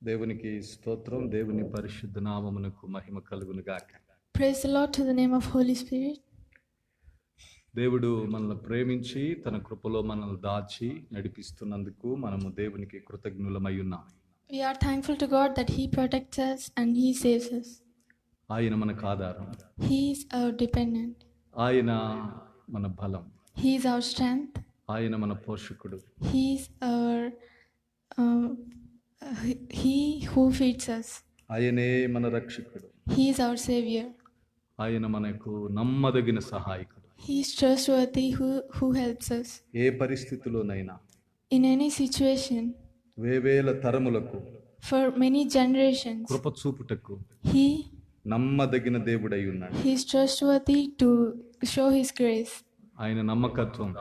దేవునికి స్తోత్రం. దేవుని పరిశుద్ధ నామమునకు మహిమ కలుగును గాక. Praise the Lord to the name of Holy Spirit. దేవుడు మనల్ని ప్రేమించి తన కృపలో మనల్ని దాచి నడిపిస్తున్నందుకు మనము దేవునికి కృతజ్ఞులమై ఉన్నాం. We are thankful to God that He protects us and He saves us. ఆయన మనకు ఆధారం, He is our dependent. ఆయన మన బలం, He is our strength. ఆయన మన పోషకుడు, He is our He who feeds us. ఆయనే మన రక్షకుడు, He is our Savior. ఆయన మనకు నమ్మదగిన సహాయకుడు. He is trustworthy who helps us. A పరిస్థితిలోనైనా, in any situation, వేవేల తరములకు, for many generations, Krupa చూపుటకు He నమ్మదగిన దేవుడై ఉన్నాడు. He is trustworthy to show His grace. ఆయన నమ్మకత్వం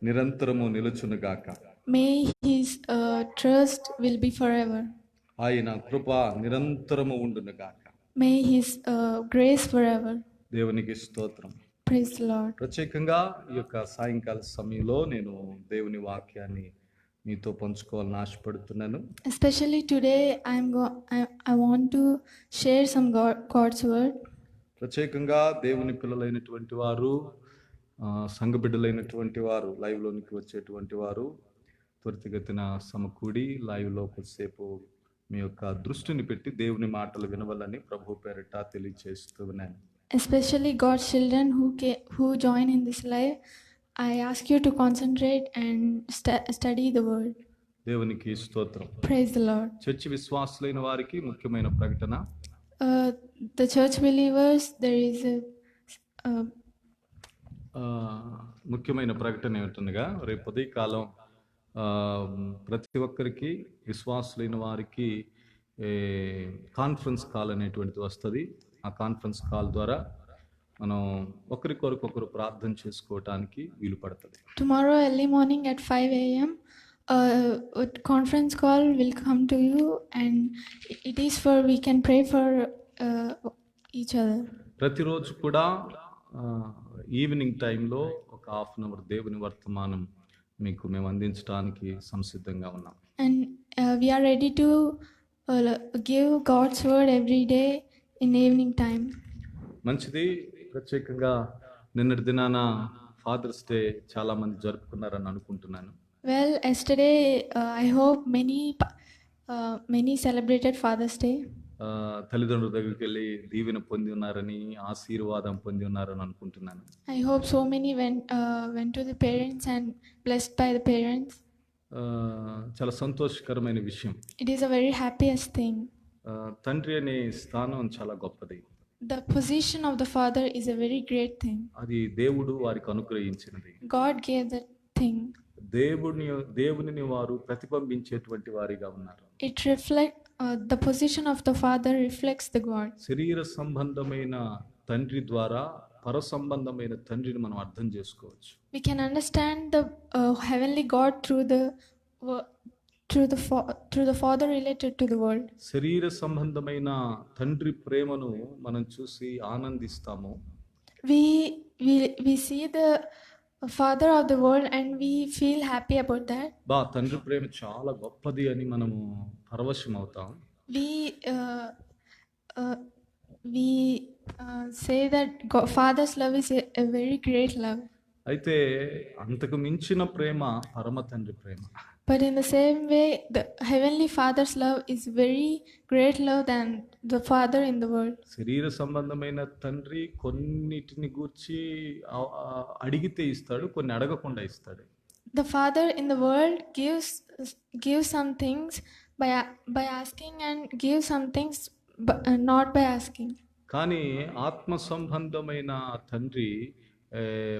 నిరంతరము నిలుచునుగాక. May His trust will be forever. ఆయన కృప నిరంతరము ఉండునుగాక. May His grace forever. దేవునికి స్తోత్రం. Praise the Lord. ప్రత్యేకంగా ఈ యొక్క సాయంకాల సమయంలో నేను దేవుని వాక్యాన్ని మీతో పంచుకోవాలని ఆశపడుతున్నాను. Especially today, I want to share some God's word. ప్రత్యేకంగా దేవుని పిల్లలైనటువంటి వారు, సంఘ బిడ్డలైనటువంటి వారు, లైవ్లోనికి వచ్చేటువంటి వారు త్వరితగతిన సమకూడి లైవ్లో కొద్దిసేపు మీ యొక్క దృష్టిని పెట్టి దేవుని మాటలు వినవాలని ప్రభు పేరిట తెలియజేస్తూ ఉన్నాను. Especially God's children who join in this live, I ask you to concentrate and study the word. దేవునికి స్తోత్రం. Praise the Lord. చర్చి విశ్వాసులైన వారికి ముఖ్యమైన ప్రకటన. The church believers, there is a ముఖ్యమైన ప్రకటన ఏమిటనగా, రేపు ఉదయకాలం ప్రతి ఒక్కరికి విశ్వాసులైన వారికి కాన్ఫరెన్స్ కాల్ అనేటువంటిది వస్తుంది. ఆ కాన్ఫరెన్స్ కాల్ ద్వారా మనం ఒకరికొరకొకరు ప్రార్థన చేసుకోవటానికి వీలు పడుతుంది. Tomorrow early morning at 5 a.m. a conference call will come to you, and it is for we can pray for each other. ప్రతిరోజు కూడా ఈవినింగ్ టైంలో ఒక హాఫ్ అన్ అవర్ దేవుని వర్తమానం మీకు మేము అందించడానికి సంసిద్ధంగా ఉన్నాం. And we are ready to give God's word every day in evening time. మంచిది. ప్రత్యేకంగా నిన్నటి దినాన ఫాదర్స్ డే చాలా మంది జరుపుకున్నారని అనుకుంటున్నాను. Well, yesterday I hope many celebrated Father's Day. తల్లిదండ్రుల దగ్గరికి వెళ్ళి దీవెన పొంది ఉన్నారని, ఆశీర్వాదం పొంది ఉన్నారని అనుకుంటున్నాను. I hope so many went to the parents and blessed by the parents. చాలా సంతోషకరమైన విషయం. It is a very happiest thing. తండ్రి అనే స్థానం చాలా గొప్పది. The position of the father is a very great thing. అది దేవుడు వారికి అనుగ్రహించినది. God gave that thing. దేవునిని వారు ప్రతిబింబించేటువంటి వారిగా ఉన్నారు. It reflects the position of the father reflects the God. శరీర సంబంధమైన తండ్రి ద్వారా పర సంబంధమైన తండ్రిని మనం అర్థం చేసుకోవచ్చు. We can understand the heavenly God through the father related to the world. శరీర సంబంధమైన తండ్రి ప్రేమను మనం చూసి ఆనందిస్తాము. We see the father of the world and we feel happy about that. తండ్రి ప్రేమ చాలా గొప్పది అని మనము పరవశం అవుతాం. We say that father's love is a very great love. అయితే అంతకు మించిన ప్రేమ పరమ తండ్రి ప్రేమ. But in the same way, the heavenly father's love is very great love than the father in the world. శరీర సంబంధమైన తండ్రి కొన్నిటిని గూర్చి అడిగితే ఇస్తాడు, కొన్ని అడగకుండా ఇస్తాడు. The father in the world gives some things by asking and gives some things not by asking. కానీ ఆత్మ సంబంధమైన తండ్రి,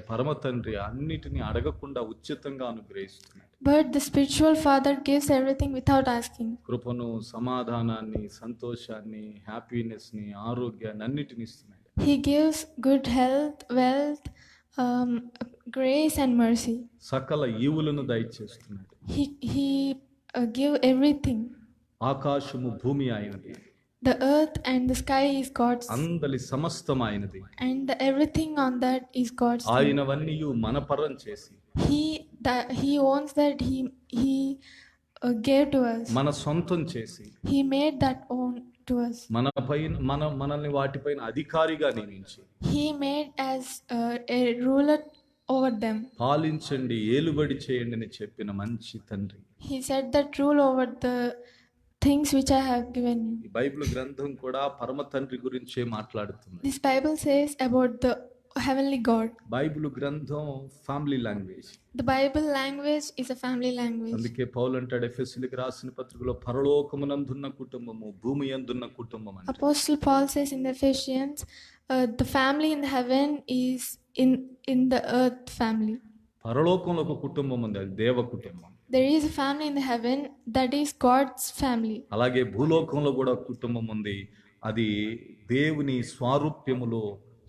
పరమ తండ్రి అన్నిటిని అడగకుండా ఉచితంగా అనుగ్రహిస్తున్నాడు. But the spiritual father gives everything without asking. కృపను, సమాధానాన్ని, సంతోషాన్ని, హ్యాపీనెస్ ని, ఆరోగ్యాన్ని అన్నిటిని ఇస్తున్నాడు. He gives good health, wealth, grace and mercy. సకల ఈవులను దయచేస్తున్నాడు. He give everything. ఆకాశము భూమి ఆయనది. The earth and the sky is God's. అందలి సమస్తమైనది. And everything on that is God's. ఆయనవన్నీ మన పరం చేసి. He owns that. He gave to us. మన సొంతం చేసి He made that own to us. మనల్ని వాటిపైన అధికారిగా నియమించి He made as a ruler over them. పాలించండి, ఏలుబడి చేయండి అని చెప్పిన మంచి తండ్రి. He said that rule over the things which I have given you. ఈ బైబిల్ గ్రంథం కూడా పరమ తండ్రి గురించే మాట్లాడుతుంది. This Bible says about the heavenly God. Bible గ్రంథం family language. The Bible language is a family language. అందుకే పౌలు అంటాడు ఎఫెసీయులకు రాసిన పత్రికలో పరలోకమునందున్న కుటుంబము భూమి యందున్న కుటుంబం అంటే. Apostle Paul says in the Ephesians, the family in the heaven is in the earth family. పరలోకంలో ఒక కుటుంబం ఉంది, అది దేవ కుటుంబం. There is a family in the heaven that is God's family. అలాగే భూలోకంలో కూడా ఒక కుటుంబం ఉంది, అది దేవుని స్వారూప్యములో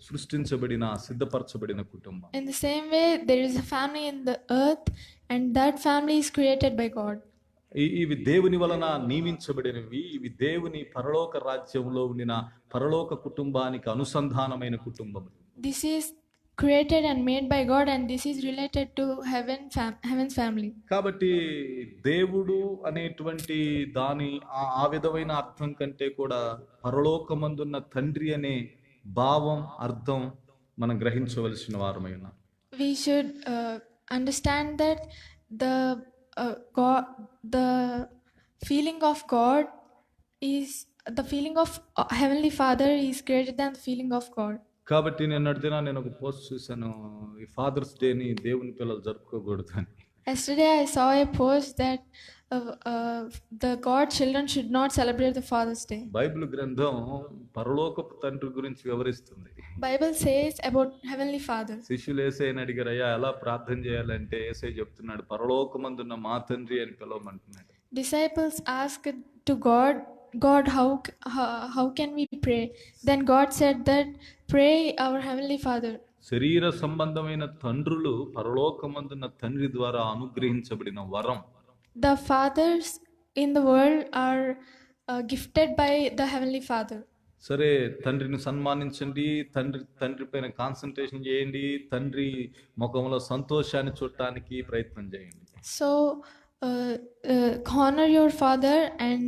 సృష్టించబడిన సిద్ధపరచబడిన కుటుంబం. In the same way, there is a family in the earth and that family is created by God. ఇవి దేవుని వలన నియమించబడినవి, ఇవి దేవుని పరలోక రాజ్యంలో ఉండిన పరలోక కుటుంబానికి అనుసంధానమైన కుటుంబం. This is created and made by God and this is related to heaven's family. కాబట్టి దేవుడు అనేటువంటి దాని ఆ విధమైన అర్థం కంటే కూడా పరలోకమందున్న తండ్రి అనే భావం అర్థం మనం గ్రహించవలసిన వారమై ఉన్నాం. We should understand that the feeling of God is the feeling of Heavenly Father is greater than the feeling of God. కాబట్టి నేను ఒక పోస్ట్ చూశాను, ఈ ఫాదర్స్ డేని దేవుని పిల్లలు జరుపుకోకూడదు అని. Yesterday I saw a post that the God children should not celebrate the Father's Day. Bible గ్రంథం పరలోకపు తండ్రి గురించి వివరిస్తుంది. Bible says about Heavenly Father. శిష్యులు యేసయ్యని అడిగారు, అయ్యా ఎలా ప్రార్థన చేయాలంటే యేసయ్య చెప్తున్నాడు, పరలోకమందున్న మా తండ్రి అని పిలవమంటున్నాడు. Disciples asked to God, how can we pray? Then God said that pray our Heavenly Father. శరీర సంబంధమైన తండ్రులు పరలోకమందున్న తండ్రి ద్వారా అనుగ్రహించబడిన వరం. The fathers in the world are gifted by the Heavenly Father. సరే, తండ్రిని సన్మానించండి, తండ్రి పైన కాన్సన్ట్రేషన్ చేయండి, తండ్రి ముఖంలో సంతోషాన్ని చూడటానికి ప్రయత్నం చేయండి. So honor your father and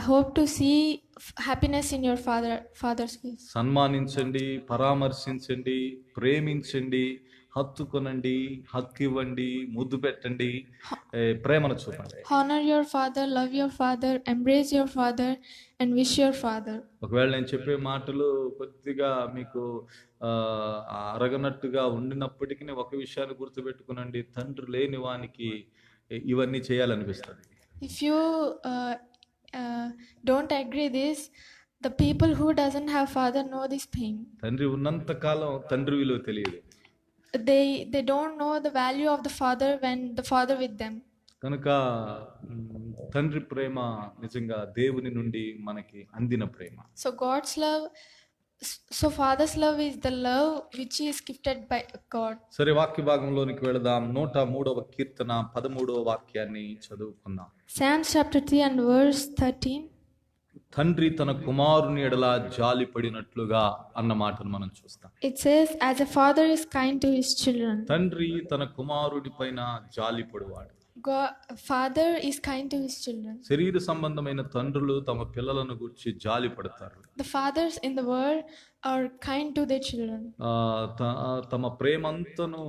hope to see happiness in your father's face. సన్మానించండి, పరామర్శించండి, ప్రేమించండి, హత్తుకొనండి, హక్కివ్వండి, ముద్దు పెట్టండి, ప్రేమను చూపండి. Honor your father, love your father, embrace your father and wish your father. ఒకవేళ నేను చెప్పే మాటలు కొద్దిగా మీకు అరగనట్టుగా ఉండినప్పటికీ ఒక విషయాన్ని గుర్తుపెట్టుకునండి, తండ్రి లేని వానికి ఇవన్నీ చేయాలనిపిస్తుంది. If you don't agree this, the people who doesn't have father know this pain. తండ్రి ఉన్నంత కాలం తండ్రి విలువ తెలియదు. They don't know the value of the father when the father with them. కనుక తండ్రి ప్రేమ నిజంగా దేవుని నుండి మనకి అందిన ప్రేమ. So father's love is the love which is gifted by God. సరే, వాక్య భాగంలోనికి వెళదాం. 103వ కీర్తన 13వ వాక్యాన్ని చదువుకుందాం. Psalms chapter 3 and verse 13. తండ్రి తన కుమారుని ఎడల జాలి పడినట్లుగా అన్న మాటను మనం చూస్తాం. It says, as a father is kind to his children. తండ్రి తన కుమారుడి పైన జాలి పడువాడు. Father is kind to his children. శరీర సంబంధమైన తండ్రులు తమ పిల్లలను గురించి జాలి పడతారు. The fathers in the world are kind to their children. తమ ప్రేమంతను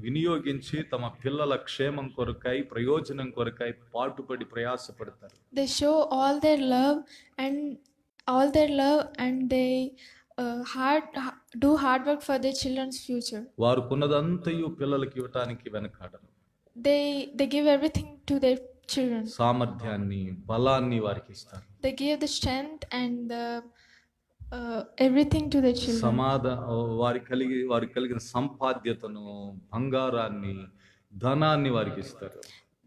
వినియోగించి తమ పిల్లల క్షేమం కొరకై, ప్రయోజనం కొరకై పాటుపడి ప్రయాసపడతారు. They show all their love and they do hard work for their children's future. వారు కొన్నదంతయు పిల్లలకి ఇవ్వటానికి వెనకాడరు. They give everything to their children. సామర్థ్యాన్ని, బలాన్ని వారికి ఇస్తారు. They give the strength and the everything to their children. వారికి కలిగిన సంపాద్యతను, బంగారాన్ని, ధనాన్ని వారికి ఇస్తారు.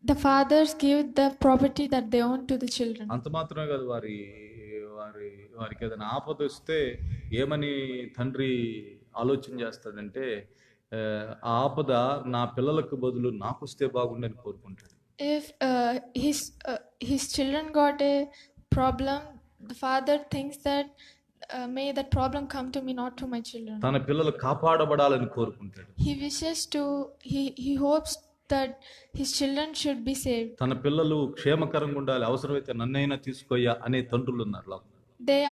The fathers give the property that they own to the children. అంత మాత్రమే కాదు, వారికి ఏదైనా ఆపద వస్తే ఏమని తండ్రి ఆలోచన చేస్తాడంటే, ఆ ఆపద నా పిల్లలకు బదులు నాకు వస్తే బాగుండని కోరుకుంటాడు. If his children got a problem, the father thinks that may that problem come to me, not to my children. తన పిల్లలు కాపాడబడాలని కోరుకుంటాడు. He wishes to he hopes that his children should be saved. తన పిల్లలు క్షేమకరంగా ఉండాలి, అవసరమైతే నన్నైనా తీసుకోయ్యా అనే తండ్రులు ఉన్నారు లోకంలో. They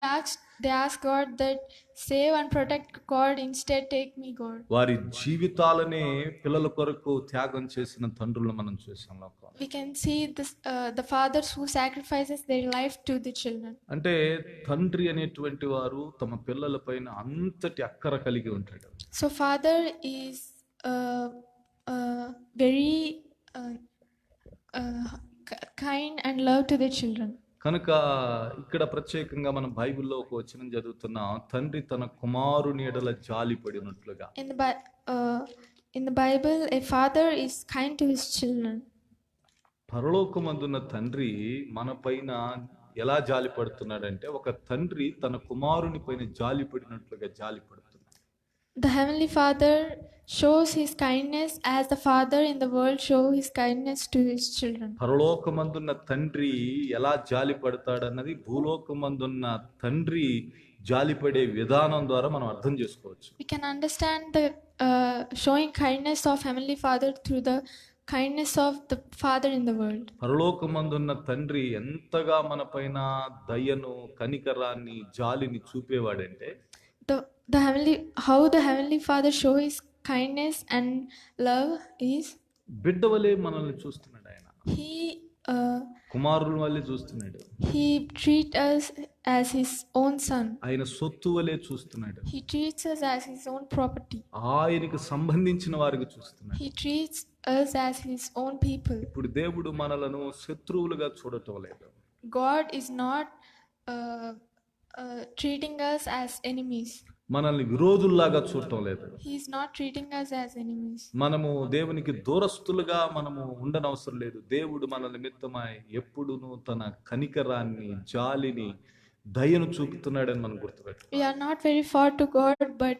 ask God that save and protect God, instead take me God. వారి జీవితాలనే పిల్లల కొరకు త్యాగం చేసిన తండ్రులను మనం చూసాం లోకంలో. We can see this, the fathers who sacrifices their life to the children. అంటే తండ్రి అనేటువంటి వారు తమ పిల్లల పైన అంతటి అక్కర కలిగి ఉంటాడు. So father is very kind and love to the children. కనుక ఇక్కడ ప్రత్యేకంగా మనం బైబిల్లో ఒక వచనం చదువుతున్నాం, తండ్రి తన కుమారుని ఎడల జాలి పడినట్లుగా. In the Bible, a father is kind to his children. పరలోకమందున్న తండ్రి మన పైన ఎలా జాలి పడుతున్నాడంటే, ఒక తండ్రి తన కుమారుని పైన జాలి పడినట్లుగా జాలి పడుతున్నాడు. The heavenly father shows his kindness as the father in the world show his kindness to his children. పరలోకమందున్న తండ్రి ఎలా జాలి పడతాడన్నది భూలోకమందున్న తండ్రి జాలిపడే విధానం ద్వారా మనం అర్థం చేసుకోవచ్చు. We can understand the showing kindness of heavenly father through the kindness of the father in the world. పరలోకమందున్న తండ్రి ఎంతగా మన పైన దయను, కనికరాన్ని, జాలిని చూపేవాడంటే, how the heavenly father show his kindness and love is, బిడ్డ వలె మనల్ని చూస్తున్నాడు ఆయన. he కుమారుల వలె చూస్తున్నాడు. he treat us as his own son. ఆయన సొత్తు వలె చూస్తున్నాడు. He treats us as his own property. ఆయనకు సంబంధించిన వారికి చూస్తున్నాడు. He treats us as his own people. ఇప్పుడు దేవుడు మనలను శత్రువులుగా చూడటం లేదు. God is not treating us as enemies. మనల్ని విరోధుల్లాగా చూడటం లేదు. He is not treating us as enemies. మనము దేవునికి దూరస్తులుగా మనము ఉండనవసరం లేదు. దేవుడు మన నిమిత్తమై ఎప్పుడును తన కనికరాన్ని, జాలిని, దయను చూపుతున్నాడని మనం గుర్తుపెట్టాలి. We are not very far to God, but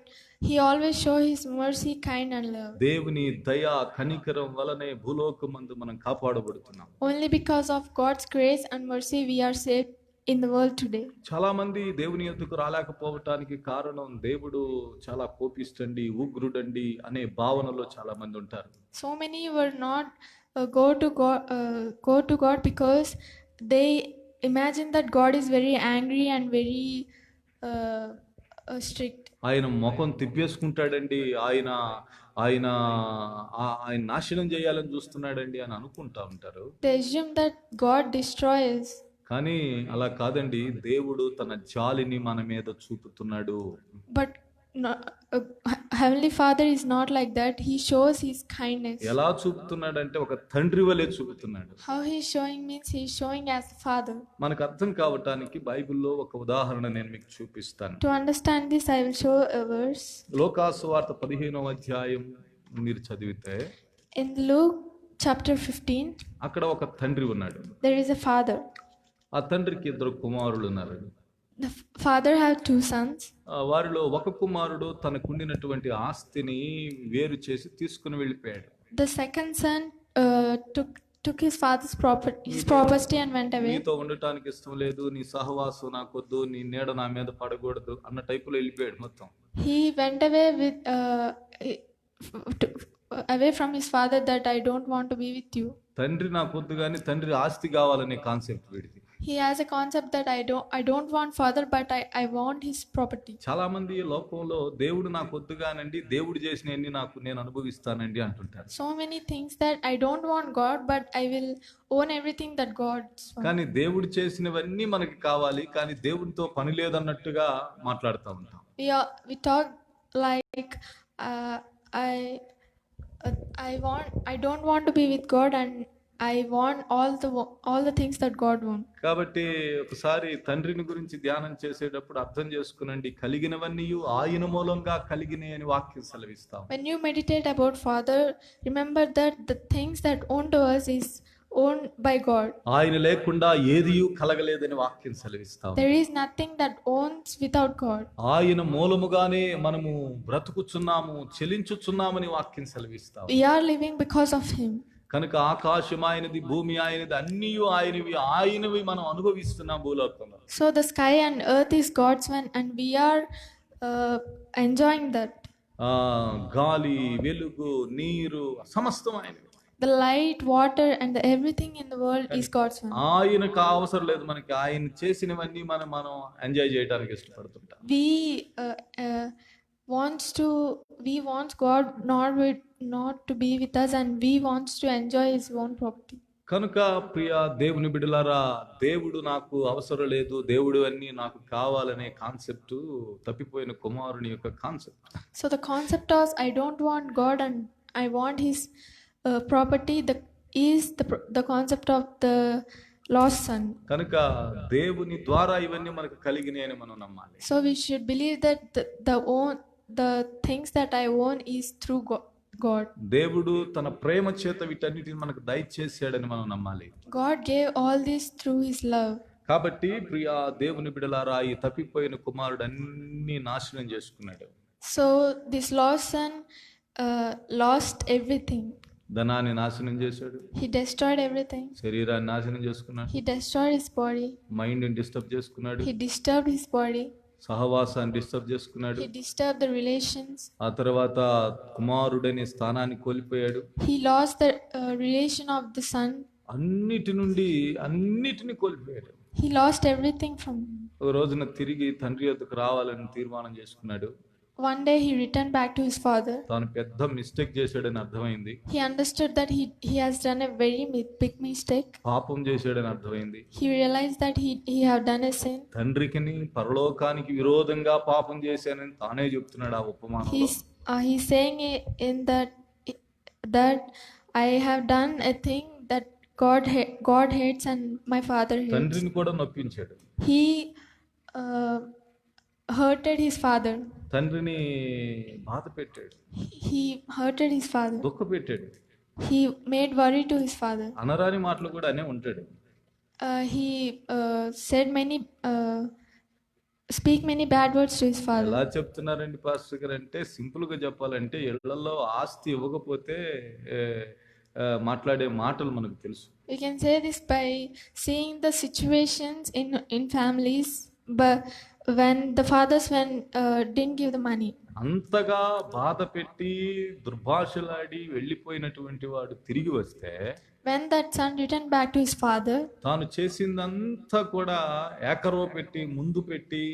he always show his mercy, kind and love. దేవుని దయ, కనికరం వలనే భూలోకమందు మనం కాపాడబడుతున్నాం. Only because of God's grace and mercy we are saved in the world today. చాలా మంది దేవుని యొద్దకు రాలేకపోవటానికి కారణం, దేవుడు చాలా కోపిస్తండి, ఉగ్రుడండి అనే భావనలో చాలా మంది ఉంటారు. So many were not go to God because they imagine that God is very angry and very strict. ఆయన ముఖం తిప్పేసుకుంటాడండి, ఆయన ఆయన ఆయన నాశనం చేయాలని చూస్తున్నాడండి అని అనుకుంటా ఉంటారు. They assume that God destroys. కానీ అలా కాదండి, దేవుడు తన జాలిని మన మీద చూపుతున్నాడు. But Heavenly Father is not like that. He shows his kindness. ఎలా చూపుతున్నాడంటే ఒక తండ్రి వలె చూపుతున్నాడు. How he is showing means he is showing as a father. మనకు అర్థం కావటానికి బైబిల్లో ఒక ఉదాహరణ నేను మీకు చూపిస్తాను. To understand this, I will show a verse. లోకాసు వార్త 15వ అధ్యాయం మీరు చదివితే, In Luke chapter 15, అక్కడ ఒక తండ్రి ఉన్నాడు. there is a father. ఆ తండ్రికి 2 కుమారులు ఉన్నారు. The father had 2 sons. వారిలో ఒక కుమారుడు తనకుండినటువంటి ఆస్తిని వేరు చేసి తీసుకుని వెళ్ళిపోయాడు. The second son took his father's property and went away. నీతో ఉండటానికి ఇష్టం లేదు, నీ సహవాసం నాకొద్దు, నీ నీడ నా మీద పడకూడదు అన్న టైపులో వెళ్ళిపోయాడు మొత్తం. He went away with away from his father, that I don't want to be with you. తండ్రి నాకొద్దు కానీ తండ్రి ఆస్తి కావాలనే కాన్సెప్ట్ వీడిది. He has a concept that I don't want father, but I want his property. చాలా మంది లోకంలో దేవుడు నాకొద్దు కానండి, దేవుడు చేసినవన్నీ నేను అనుభవిస్తానండి అంటుంటారు. So many things that I don't want God, but I will own everything that God wants. కానీ దేవుడు చేసినవన్నీ మనకి కావాలి, కానీ దేవుడితో పని లేదన్నట్టుగా మాట్లాడుతూ ఉంటాం. We talk like I don't want to be with God, and I want all the things that God wants. కాబట్టి ఒకసారి తండ్రిని గురించి ధ్యానం చేసేటప్పుడు అర్థం చేసుకునండి, కలిగినవన్నీ ఆయన మూలంగా కలిగినాయి అని వాక్యం సెలవిస్తాం. When you meditate about Father, remember that the things that own to us is owned by God. ఆయన లేకుండా ఏదియూ కలగలేదని వాక్యం సెలవిస్తాం. There is nothing that owns without God. ఆయన మూలముగానే మనము బ్రతుకుచున్నాము, చెలించుచున్నామని వాక్యం సెలవిస్తాం. We are living because of him. కనుక ఆకాశం ఆయనది, భూమి ఆయనది, అన్నీ ఆయనవి మనం అనుభవిస్తున్నాం భూలోకంలో. So the sky and earth is God's one, and we are enjoying that. గాలి, వెలుగు, నీరు సమస్తం ఆయనవి. the light, water, and everything in the world is God's one. ఆయనకు అవసరం లేదు మనకి. ఆయన చేసినవన్నీ మనం ఎంజాయ్ చేయడానికి ఇష్టపడుతుంటాం. We want God not to be with us, and we want to enjoy His own property. కనుక ప్రియ దేవుని బిడ్డలారా, దేవుడు నాకు అవసరం లేదు, దేవుడు అన్నీ నాకు కావాలనే కాన్సెప్ట్ తప్పిపోయిన కుమారుని యొక్క concept. So the concept of I don't want God and I want His property is the concept of the lost son. కనుక దేవుని ద్వారా ఇవన్నీ మనకు కలిగినాయని మనం నమ్మాలి. So we should believe that the things that I own is through God. దేవుడు తన ప్రేమ చేత వీటన్నిటిని మనకు దయచేసాడని మనం నమ్మాలి. God gave all this through His love. కాబట్టి ప్రియ దేవుని బిడ్డలారా, ఈ తప్పిపోయిన కుమారుడు అన్ని నాశనం చేసుకున్నాడు. So this lost son lost everything. ధనాన్ని నాశనం చేశాడు, He destroyed everything. శరీరాన్ని నాశనం చేసుకున్నాడు, He destroyed his body. మైండ్ని డిస్టర్బ్ చేసుకున్నాడు, He disturbed his body. సహవాసాన్ని డిస్టర్బ్ చేసుకున్నాడు, He disturbed the relations. ఆ తర్వాత కుమారుడనే స్థానాన్ని కోల్పోయాడు. He lost the relation of the son. అన్నిటిని కోల్పోయాడు. He lost everything from him. ఒక రోజున తిరిగి తండ్రి వద్దకు రావాలని తీర్మానం చేసుకున్నాడు. One day he returned back to his father. తాను పెద్ద మిస్టేక్ చేశాడని అర్థమైంది. He understood that he has done a very big mistake. పాపం చేశాడని అర్థమైంది. He realized that he have done a sin. తండ్రికిని పరలోకానికి విరోధంగా పాపం చేశానని తానే చెప్తున్నాడు ఆ ఉపమానంలో. He's saying in that I have done a thing that God hates and my father hates. తండ్రిని కూడా నొప్పించాడు. He hurted his father. తండ్రిని బాధ పెట్టాడు. He hurted his father. దుఃఖ పెట్టాడు. He made worry to his father. అనరాని మాటలు కూడా అనే ఉంటాడు. He said speak many bad words to his father. ఎలా చెప్తున్నారండి పాస్టర్ గారు అంటే, సింపుల్ గా చెప్పాలంటే ఇళ్లలో ఆస్తి ఇవ్వకపోతే మాట్లాడే మాటలు మనకు తెలుసు. We can say this by seeing the situations in families, but when the fathers didn't give the money. అంతగా బాధ పెట్టి దుర్భాషలాడి వెళ్ళిపోయినటువంటి వాడు తిరిగి వస్తే, when that son returned back to his father, తాను చేసిందంతా కూడా ఏకరవ పెట్టి ముందు పెట్టి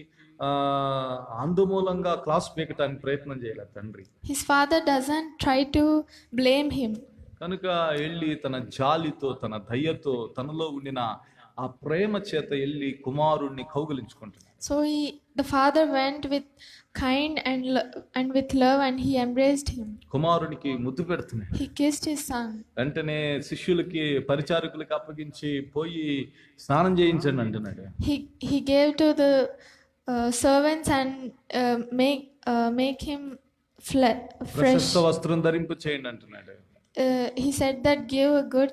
అందుమూలంగా క్లాస్ పీకటానికి ప్రయత్నం చేయలేదు తండ్రి. his father doesn't try to blame him. కనుక వెళ్ళి తన జాలితో తన దయతో తనలో ఉండిన ఆ ప్రేమ చేత వెళ్ళి కుమారుణ్ణి కౌగిలించుకుంటున్నాడు. So the father went with kind and with love and he embraced him. కుమారునికి ముద్దు పెడుతున్నాడు. He kissed his son. వెంటనే శిష్యులకి పరిచారకులకి అప్పగించి పోయి స్నానం చేయించండి అంటున్నాడు. He gave to the servants and make him fresh. వస్త్రం ధరింపు చేయండి అంటున్నాడు. He said that give a good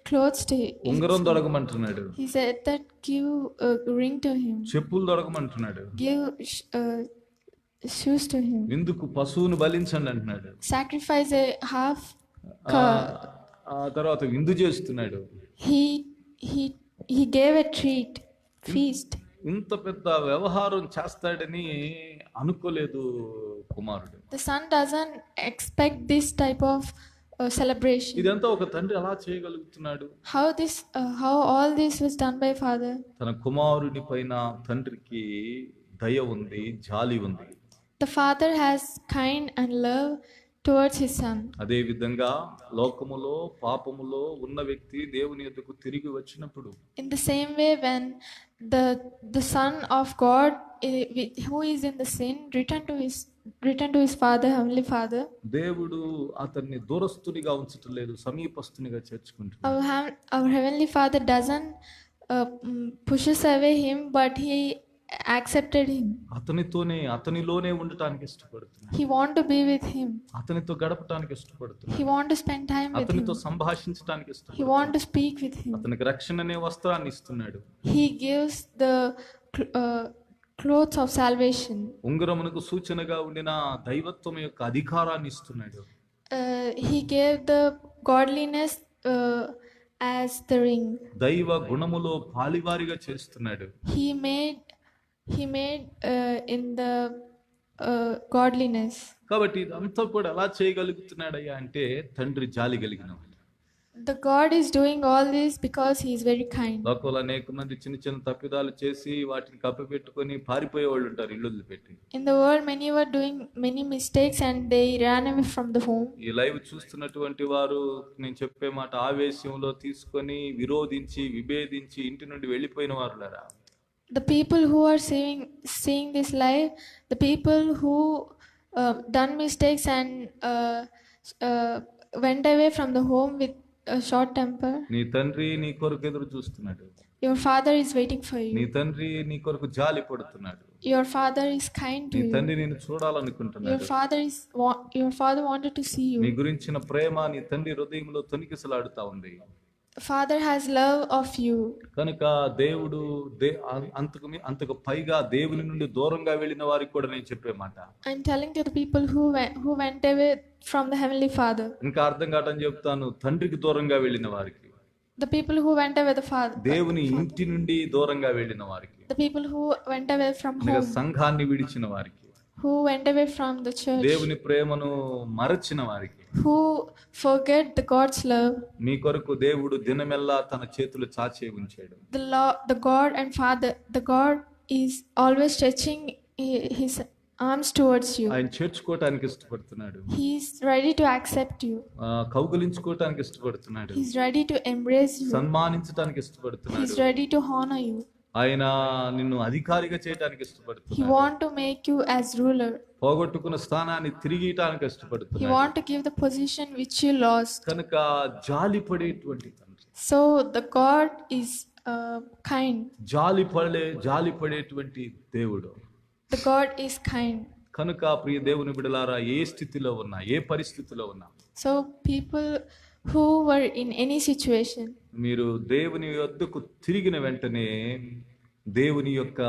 clothes to him. ఉంగరం దొరకమంటున్నాడు. He said that give a ring to him. చెప్పులు దొరకమంటున్నాడు. Give shoes to him. విందుకు పశువును బలించండి అంటున్నాడు. Sacrifice a half. ఆ తర్వాత విందు చేస్తున్నాడు. He gave a feast. ఇంత పెద్ద వ్యవహారం చేస్తాడని అనుకోలేదు కుమారుడు. The son doesn't expect this type of celebration. ఇదంతా ఒక తండ్రి ఎలా చేయగలుగుతున్నాడు? How all this was done by father? తన కుమారుడి పైన తండ్రికి దయ ఉంది, జాలి ఉంది. The father has kind and love towards his son. అదే విధంగా లోకములో పాపములో ఉన్న వ్యక్తి దేవుని యొద్దకు తిరిగి వచ్చినప్పుడు, in the same way when the son of God who is in the sin return to his father, heavenly father, దేవుడు అతన్ని దూరస్తునిగా ఉంచటం లేదు, సమీపస్తునిగా చేర్చుకుంటున్నాడు. our heavenly father doesn't pushes away him, but he accepted him. అతనిలోనే ఉండటానికి ఇష్టపడుతున్నాడు. He want to be with him. అతనితో గడపటానికి ఇష్టపడుతున్నాడు. He want to spend time with him. అతనితో సంభాషించడానికి He ఇష్టపడుతున్నాడు. want to speak with him. అతనికి రక్షణ అనే వస్త్రాన్ని ఇస్తున్నాడు. He gives the clothes of salvation. ఉంగరమునకు సూచనగా ఉండిన దైవత్వం యొక్క అధికారాన్ని ఇస్తున్నాడు. He gave the godliness as the ring. దైవ గుణములో పాలివారిగా చేస్తున్నాడు. He made in the godliness. కాబట్టి ఇదంతా కూడా ఎలా చేయగలుగుతున్నాడయ్యా అంటే తండ్రి జాలి కలిగినవాడు. The God is doing all this because He is very kind. లోకంలో అనేక మంది చిన్న చిన్న తప్పిదాలు చేసి వాటిని కప్పిపెట్టుకొని పారిపోయే వాళ్ళు ఉంటారు ఇల్లు వదిలిపెట్టి. In the world, many were doing many mistakes and they ran away from the home. ఈ లైవ్ చూస్తున్నటువంటి వారు నేను చెప్పే మాట ఆవేశంలో తీసుకొని విరోధించి విభేదించి ఇంటి నుండి వెళ్ళిపోయిన వారులారా. The people who are seeing this live, the people who done mistakes and went away from the home with a short temper. నీ తండ్రి నీ కొరకు ఎదురు చూస్తున్నాడు. Your father is waiting for నీ you. తండ్రి నీ కొరకు జాలి పడుతున్నాడు. Your father is kind to నీ you. తండ్రి నిన్ను చూడాలనుకుంటున్నాడు. Your father wanted to see నీ you. గురించిన ప్రేమ నీ తండ్రి హృదయంలో తొణికిసలాడుతా ఉంది. Father has love of you. కనుక దేవుడు అంతకు పైగా దేవుని నుండి దూరంగా వెళ్ళిన వారికి కూడా నేను చెప్పే మాట. I'm telling to the people who went away from the Heavenly Father. ఇంకా అర్థం కావటం చెప్తాను. తండ్రికి దూరంగా వెళ్ళిన వారికి, The people who went away the Father. దేవుని ఇంటి నుండి దూరంగా వెళ్ళిన వారికి, The people who went away from అనగా home. సంఘాన్ని విడిచిన వారికి, Who went away from the church. దేవుని ప్రేమను మరచిన వారికి, Who forget the God's love. మీ కొరకు దేవుడు దినమెల్లా తన చేతులు చాచే ఉంచాడు. The God and Father. The God is always stretching His arms towards you. ఆయన చేర్చుకోవటానికి ఇష్టపడుతున్నాడు. He is ready to accept you. కౌగిలించుకోవటానికి ఇష్టపడుతున్నాడు. He is ready to embrace you. సన్మానించడానికి He ఇష్టపడుతున్నాడు. is ready to honor you. ఆయన నిన్ను అధికారిగా చేయడానికి He ఇష్టపడుతున్నాడు. want to make you as ruler. పోగొట్టుకున్న స్థానాన్ని తిరిగియటానికి He ఇష్టపడుతున్నాడు. want to give the position which you lost. కనుక జాలి పడేటువంటి తండ్రి, So the God is kind. జాలి పడేటువంటి దేవుడు. The God is kind. కనుక ప్రియ దేవుని బిడ్డలారా, ఏ స్థితిలో ఉన్నా, ఏ పరిస్థితిలో ఉన్నా, So people who were in any situation, మీరు దేవుని యొద్దకు తిరిగిన వెంటనే దేవుని యొక్క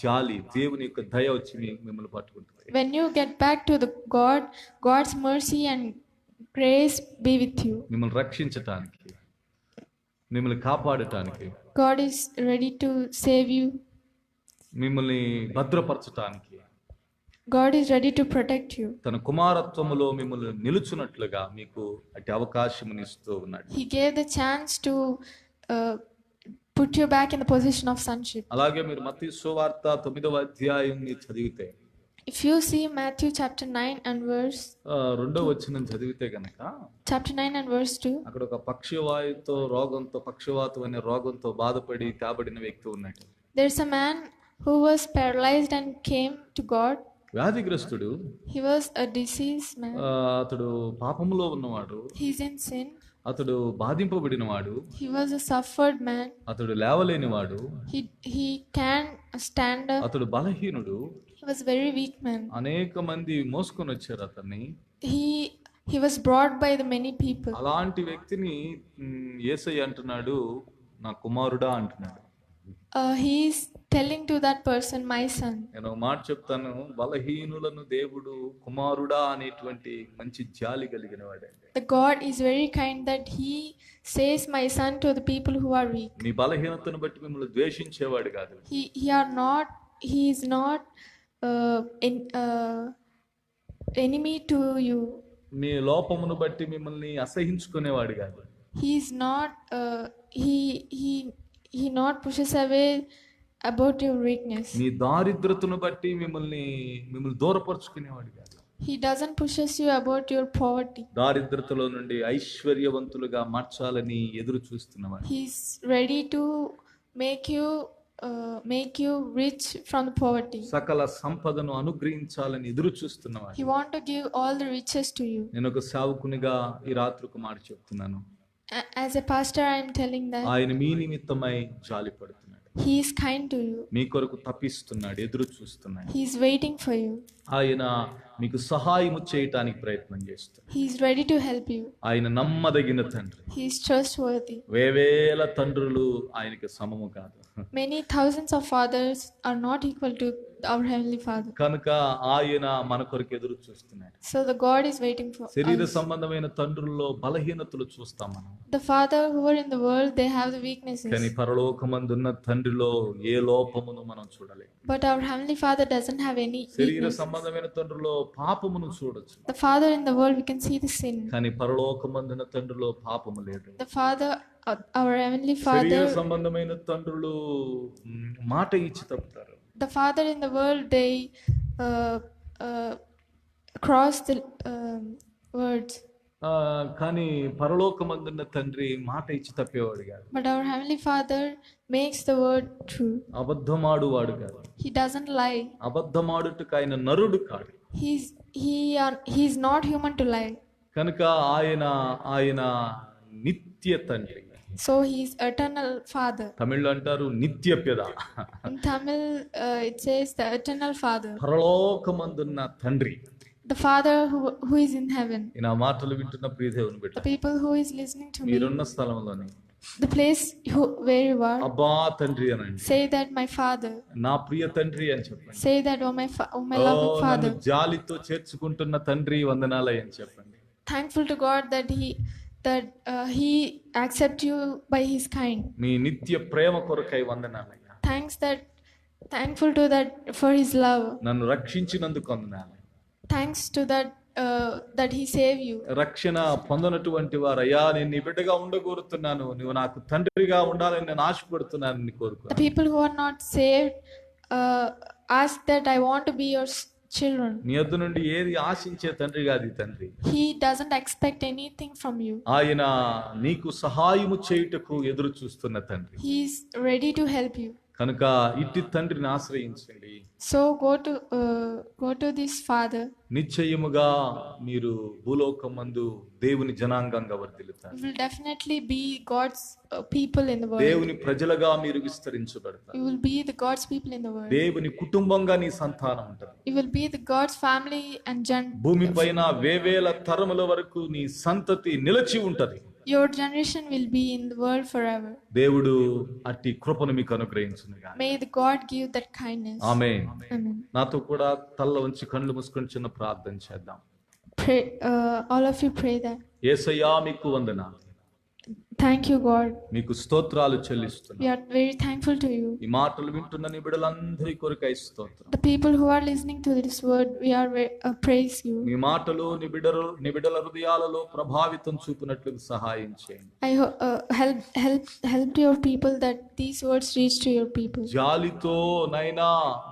జాలి, దేవుని యొక్క దయ వచ్చి మిమ్మల్ని పట్టుకుంటుంది. when you get back to the God, God's mercy and grace be with you. మిమ్మల్ని రక్షించటానికి, మిమ్మల్ని కాపాడటానికి, God is ready to save you. మిమ్మల్ని భద్రపరచటానికి, God is ready to protect you. తన కుమారత్వములో మిమ్మల్ని నిలుచున్నట్లుగా మీకు అట్టి అవకాశముని ఇస్తూ ఉన్నాడు. He gave the chance to put you back in the position of sonship. అలాగే మీరు మత్తయి సువార్త 9వ అధ్యాయాన్ని చదివితే, If you see Matthew chapter 9 and verse 2వ వచనం చదివితే గనక, chapter 9 and verse 2, అక్కడ ఒక పక్షవాతం అనే రోగంతో బాధపడి తేబడిన వ్యక్తి ఉన్నాడు. there's a man who was paralyzed and came to God. వ్యాధిగ్రస్తుడు. He was a diseased man. అతడు పాపములో ఉన్నవాడు. He's in sin. అతడు బాధింపబడినవాడు. He was a suffered man. అతడు లేవలేనివాడు. He can stand up. అతడు బలహీనుడు. He was a very weak man. అనేక మంది మోసుకొని వచ్చారు అతన్ని. He was brought by the many people. అలాంటి వ్యక్తిని యేసయ్య అంటున్నాడు, నా కుమారుడా అంటున్నాడు. He is telling to that person, my son. నేను ఒక మాట చెప్తాను, బలహీనులను దేవుడు కుమారుడా అనేటువంటి మంచి జాలి కలిగిన వాడే. The God is very kind that He says my son to the people who are weak. నీ బలహీనతను బట్టి మిమ్మల్ని ద్వేషించేవాడు కాదు. He is not enemy to you. మీ లోపమును బట్టి మిమ్మల్ని అసహించుకునేవాడు కాదు. He is not he not pushes away about your weakness. మీ దారిద్రతను బట్టి మిమ్మల్ని దూరపరుచుకునేవాడు కాదు. He doesn't pushes you about your poverty. దారిద్రతలో నుండి ఐశ్వర్యవంతులుగా మార్చాలని ఎదురు చూస్తున్నవాడు. He is ready to make you rich from the poverty. సకల సంపదను అనుగ్రహించాలని ఎదురు చూస్తున్నవాడు. He want to give all the riches to you. నేను ఒక సేవకునిగా ఈ రాత్రి ఒక మాట చెప్తున్నాను. As a pastor, I am telling that ఆయన మీ నిమిత్తమై జాలి పడుతున్నాడు. He is kind to you. మీ కొరకు తపిస్తున్నాడు, ఎదురు చూస్తున్నాడు. He is waiting for you. ఆయన మీకు సహాయము చేయటానికి ప్రయత్నం చేస్తాడు. He is ready to help you. ఆయన నమ్మదగిన తండ్రి. He is trustworthy. వేవేల తండ్రులు ఆయనకి సమము కాదు. Many thousands of fathers are not equal to our Heavenly Father. కనుక ఆయన మన కొరకు ఎదురు చూస్తున్నాడు. So the God is waiting for శరీర us. సంబంధమైన తండ్రుల్లో బలహీనతలు చూస్తాం మనం. The father who are in the world, they have the weaknesses. కానీ పరలోకమందున్న తండ్రిలో ఏ లోపమును మనం చూడలేము. But our Heavenly Father doesn't have any శరీర weakness. సంబంధమైన తండ్రిలో పాపమును చూడొచ్చు. The Father in the world, we can see the sin. కానీ పరలోకమందున్న తండ్రిలో పాపము లేదు. The Father, our Heavenly శరీర Father, సంబంధమైన తండ్రులు మాట ఇచ్చి తప్పుతారు. the Father in the world, they uh, uh, cross the words. కానీ పరలోకమందున్న తండ్రి మాట ఇచ్చి తప్పేవాడు కాదు. But our Heavenly Father makes the word true. అబద్ధమాడువాడు కాదు. He doesn't lie. అబద్ధమాడుటకు ఆయన నరుడు కాడు. He's not human to lie. కనుక ఆయన నిత్య తండ్రి. So he's eternal Father. తమిళ్లో అంటారు నిత్య పిత. In Tamil, it says the eternal Father. పరలోకమందున్న తండ్రి. The Father who is in heaven. ఈ నా మాటలు వింటున్న ప్రియ దేవుని బిడ్డ, The people who is listening to me, మీరున్న స్థలంలోనే the place where you are, అబ్బా తండ్రి అనండి. say that my Father. నా ప్రియ తండ్రి అని చెప్పండి. Say that oh my loving Father. నన్ను జాలితో చేర్చుకుంటున్న తండ్రి వందనాలయ్య అని చెప్పండి. Thankful to God that he accept you by his kind. మీ నిత్య ప్రేమ కొరకై వందనాలయ్య. Thankful to that for his love. నన్ను రక్షించినందుకు వందనాలు. Thanks to that he saved you. రక్షణ పొందనటువంటి వారు, అయ్యా నేను నీ బిడ్డగా ఉండగోరుతున్నాను, నువ్వు నాకు తండ్రిగా ఉండాలని నేను ఆశపడుతున్నాను కోరుకున్నాను. The people who are not saved ask that I want to be your children. నీ యొద్ద నుండి ఏది ఆశించే తండ్రి కాదు ఈ తండ్రి. He doesn't expect anything from you. ఆయన నీకు సహాయము చేయుటకు ఎదురు చూస్తున్న తండ్రి. He is ready to help you. కనుక ఇట్టి తండ్రిని ఆశ్రయించండి. So go to this Father. నిశ్చయముగా మీరు భూలోకమందు దేవుని జనాంగంగా వర్ధిల్లుతారు. You will definitely be God's people in the world. దేవుని ప్రజలుగా మీరు విస్తరించబడతారు. You will be the God's people in the world. దేవుని కుటుంబంగా నీ సంతానం ఉంటుంది. You will be the God's family and భూమిపైన వేవేల తరముల వరకు నీ సంతతి నిలిచి ఉంటది. Your generation will be in the world forever. దేవుడు అట్టి కృపను మీకు అనుగ్రహించునుగాక. May the God give that kindness. Amen. Amen. నాతో కూడా తల్ల వంచి కళ్ళు మూసుకొని చిన్న ప్రార్థన చేద్దాం. Pray, all of you pray that. యేసయ్యా మీకు వందనాలు. Thank you, God. మీకు స్తోత్రాలు We చెల్లిస్తున్నాను. are very thankful to you. ఈ మాటలు వింటున్న నీ బిడ్డలందరి కొరకై స్తోత్రం. The people who are listening to this word, we are praise you. నీ మాటలు నీ బిడ్డల హృదయాలలో ప్రభావితం చూపినట్లు సహాయం చేయండి. I help your people that these words reach to your people. జాలితో నైనా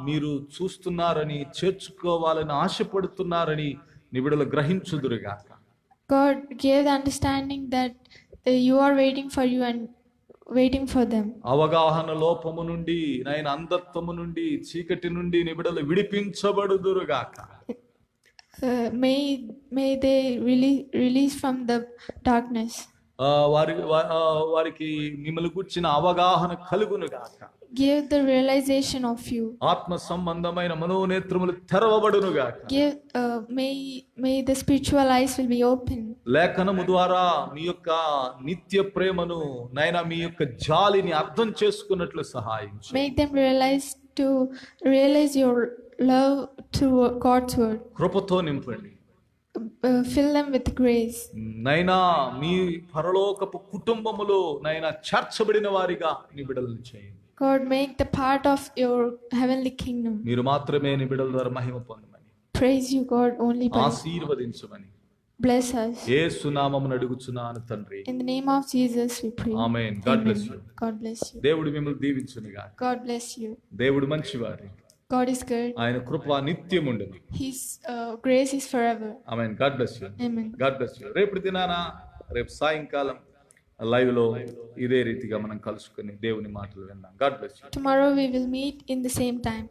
మీరు చూస్తున్నారని, చేర్చుకోవాలని ఆశపడుతున్నారని నీ బిడ్డలు గ్రహించుదురుగాక. God gave the understanding that you are waiting for you and waiting for them. అవగాహన లోపము నుండి నైన అంధత్వము నుండి చీకటి నుండి నీ బిడ్డలు విడిపించబడుదురుగాక. May they release from the darkness. వారికి మిమ్మల్ని గుర్చిన అవగాహన కలుగునుగాక. Give the realization of you. ఆత్మ సంబంధమైన మనోనేత్రములు తెరవబడునుగాక. May the spiritual eyes will be open. లేఖనము ద్వారా మీ యొక్క నిత్య ప్రేమను నైనా మీ యొక్క జాలిని అర్థం చేసుకున్నట్లు సహాయం చేయండి. Make them realize your love to God's word. కృపతో నింపండి. Fill them with grace. నైనా మీ పరలోకపు కుటుంబములో నైనా చేర్చబడిన వారిగా నీ బిడ్డలను చేయండి. God, make the part of your heavenly kingdom. మీరు మాత్రమే నీ బిడ్డల ద్వారా మహిమ పొందమని, Praise you, God, only by. ఆశీర్వదించమని Bless us. యేసు నామమున అడుగుచున్నాను తండ్రి. In the name of Jesus we pray. Amen. God bless you. God bless you. దేవుడు మిమ్మల్ని దీవించునుగాక. God bless you. దేవుడు మంచివారు. God is good. ఆయన కృప నిత్యముండును. His grace is forever. Amen. God bless you. Amen. God bless you. రేపు దినాన రేపు సాయంకాలం లైవ్ లో ఇదే రీతిగా మనం కలుసుకొని దేవుని మాటలు విందాం. God bless you. Tomorrow we will meet in the same time.